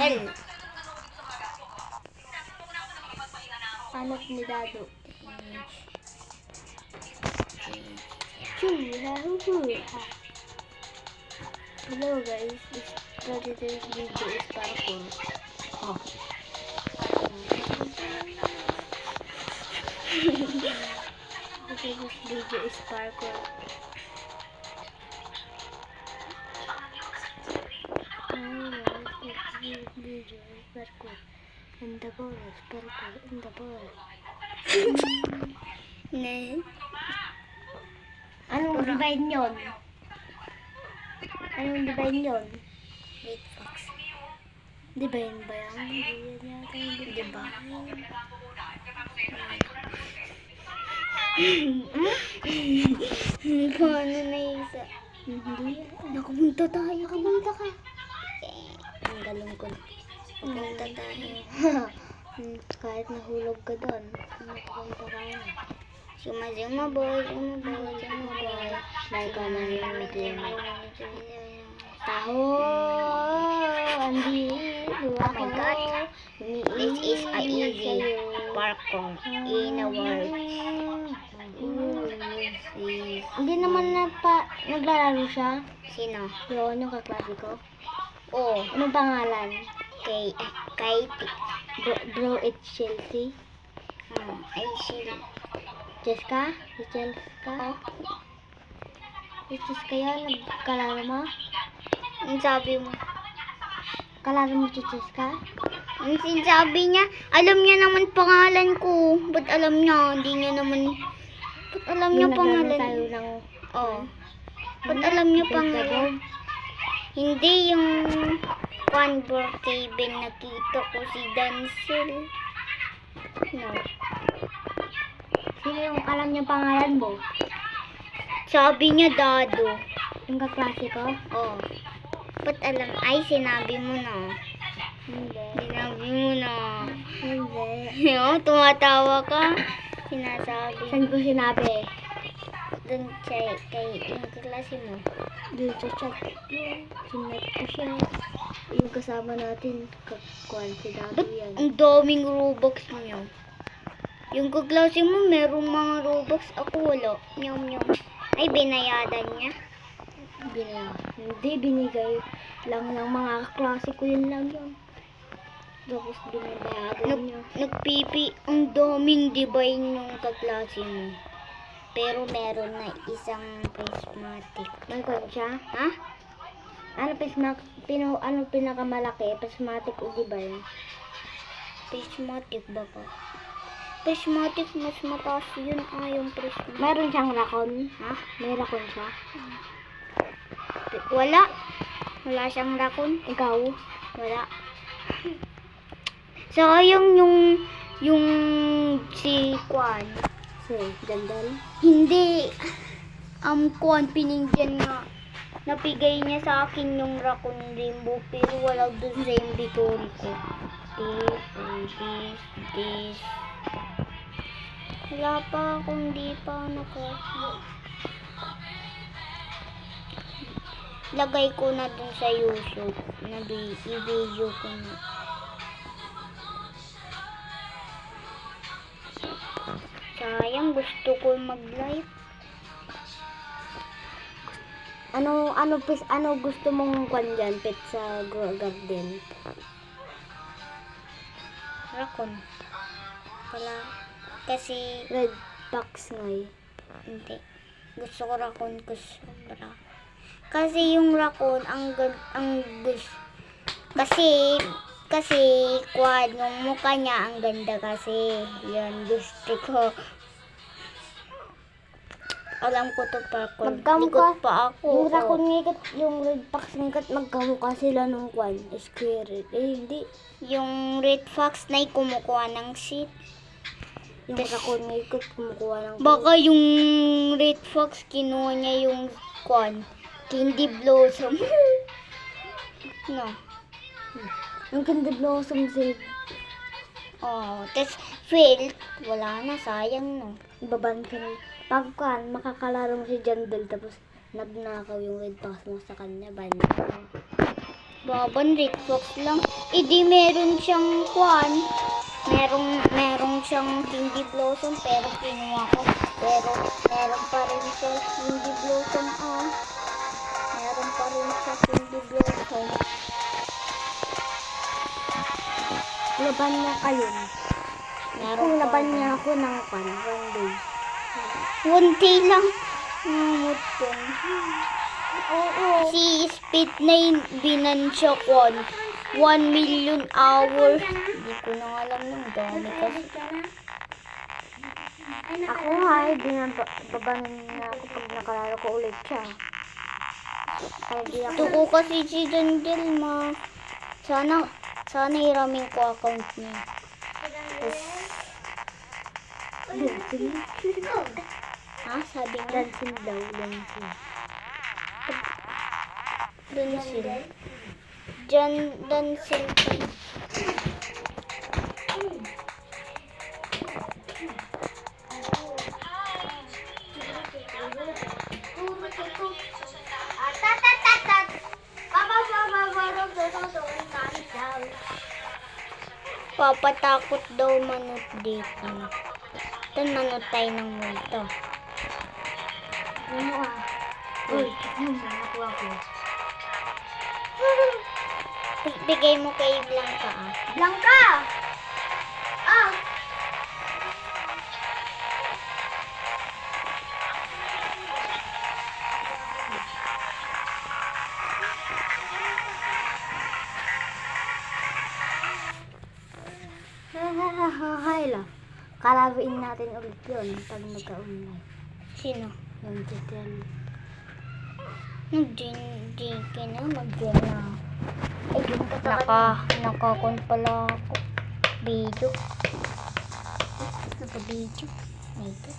Hell. Hanap ni Dado. Hello guys, this today's video is parkour. Oh. Today's video is parkour. Video is parkour. And the ball is parkour. And the ball. Anong divine yun? Anong divine yun? Red Fox. Divine ba yan? Hindi yan yata yung divine. Kung ano na isa. Hindi. Nakapunta tayo. Kapunta ka. Ang galong ko. Pupunta tayo. Kahit nahulog ka doon. Nakapunta ka na. Suma boy. Dahil ka na yung taho. Andi. Oh my God. This is a easy parkour in a world. Hindi naman naglalaro siya. Sino? Yun, yung kaklase ko. Oh, Anong pangalan? Katie. Bro, it's Chelsea. Ay, sila. Jessica? Si Jessica? Si Jessica yan, kalaro mo? Ang sabi mo? Kalaro mo si Jessica? Ang sinasabi niya, alam niya naman pangalan ko. Ba't alam niya? Hindi niya naman. Ba't alam niya Yung pangalan? naglaro tayo ng... Oh. Ba't alam niya pangalan? Hindi yung birthday nakita ko si Dancel. No. Sino yung alam niya pangalan mo? Sabi niya Dado. Yung kaklase ko? Oh. Ba't alam? Ay, sinabi mo na. Hindi. Sinabi mo na. Hindi. Oh, tumatawa ka. Sinasabi. Saan ko sinabi? Doon kay yung klase mo. Doon sa chat. Sinat ko siya. Yung kasama natin, kakuan si Dado Ba't yan. ang daming Robux niyo? Yung kaklase mo, merong mga Robux. Ako wala. Nyam. Ay, binayadan niya. Hindi, binigay lang ng mga kaklase ko, yun lang yun. Tapos binabayagan niya. Nagpipi, ang daming divine yung kaklase mo. Pero meron na isang prismatic. May kwan siya? Ha? Ano pinakamalaki? Prismatic o divine? Prismatic ba pa? Prismatic, mas mataas yun. Yung prismatic. Meron siyang rakon? Ha? May rakon siya? Wala. Wala siyang rakon. Ikaw? Wala. Sayang yung si Kwan. Si Jandal? Hindi. Kwan, pininggan nga. Napigay niya sa akin yung Raccoon Rainbow, pero wala dun sa inventory ko. This. Wala pa akong di pa lagay ko na dun sa YouTube. I-video ko na. Sayang, gusto ko mag-live. Ano gusto mong kwan dyan, pet sa garden? Raccoon. Wala. Kasi, Red fox nga eh. hindi. Gusto ko raccoon ko sobra. Kasi yung raccoon, ang gusto. Kasi, Kwan, yung mukha niya, ang ganda kasi. Yan, gusto ko. Alam ko to parkour. Likot pa ako. Yung raccoon nga yung red fox nga magkamukha sila nung kwan. Square. Hindi. Yung red fox na kumukuha ng shit. Yung raccoon nga kumukuha ng... Baka yung red fox kinuha niya yung Kwan. Candy Blossom. No. Yung Candy Blossom seed. Oh, tas fail. Wala na, sayang no. Ibaban ka rin. Pag kwan, makakalaro mo si Jandal tapos nagnakaw yung red fox mo sa kanya. Ban. Baban Ritbox lang. Di meron siyang kwan. Merong siyang Candy Blossom pero kinuha ko. Pero meron pa rin siya Candy Blossom Meron pa rin siya Candy Blossom. Laban niya kayo. Meron pa Laban rin. niya ako ng pan. One day. One day lang. Ngamot yun. Oo. Si Speed na binansya ko. 1 million hour. Hindi ko na alam ng dami kasi. Ako nga binabanan na ako pag nakalala ko ulit siya. Kaya di ako. Gusto ko kasi si Daniel Sana hiramin ko account niya. Ha? Sabi nga? Dancing daw. Dancing. Dansil. Dansil. Papatakot daw manot dito. Ito manot tayo ng multo. Ano Uy, nakuha ko. Bigay mo kay Blanca Blanca! Hi lang. Kalaruin natin ulit yun pag nagka-online. Sino? Yung titel. Nag-din ka na, mag-din na. Ay, nakakon pala ako. Video. Naka-video. Ito.